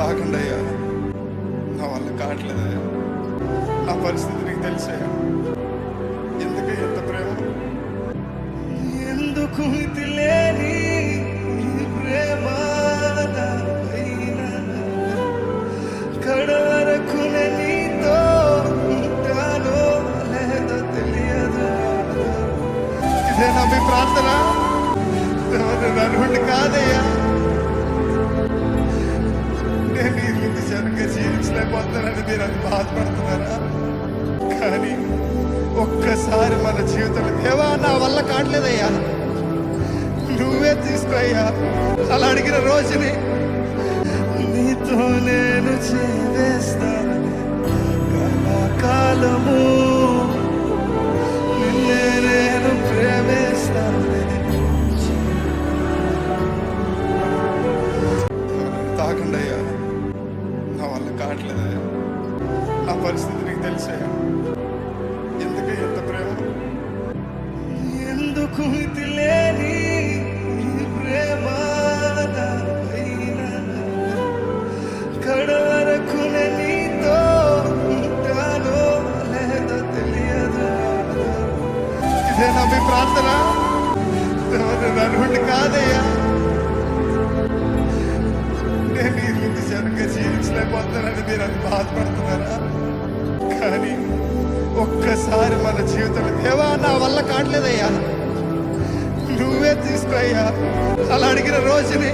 తాకండి అయ్యా, నా వల్ల కావట్లేదయ్యా. నా పరిస్థితి నీకు తెలిసయ్యా. ఎందుకు ఎంత ప్రేమ, ఎందుకు తెలియని ప్రేమ కడవరకు నీతో ఉంటానో లేదో తెలియదు. ఇదే నా మీ ప్రార్థన, నన్ను కాదయ్యా. నేను ఈ ముందు సరిగ్గా జీవించలేకపోతానని మీరు అది బాధపడుతున్నారా? కానీ ఒక్కసారి మన జీవితంలో దేవా నా వల్ల కావట్లేదయ్యా, నువ్వే తీసుకోయ్యా. అలా అడిగిన రోజుని నీతో నేను చేస్తాను కాలము, నిన్నే నేను ప్రేమిస్తాను. తాకండి అయ్యా, నా వల్ల కావట్లేదయ్యా. నా పరిస్థితి నీకు తెలిసయ్యా. ఎందుకు ఎంత ప్రేమ, ఎందుకు తెలియని ప్రేమ కడవరకు నీతో ఉంటానో లేదో తెలియదు. ఇదే నా మీ ప్రార్థన, నన్ను కాదయ్యా. నేను ఈ ముందు సరిగ్గా జీవించలేకపోతానని మీరు అది బాధపడుతున్నారా? కానీ ఒక్కసారి మన జీవితంలో దేవా నా వల్ల కావట్లేదయ్యా, నువ్వే తీసుకోయ్యా. అలా అడిగిన రోజుని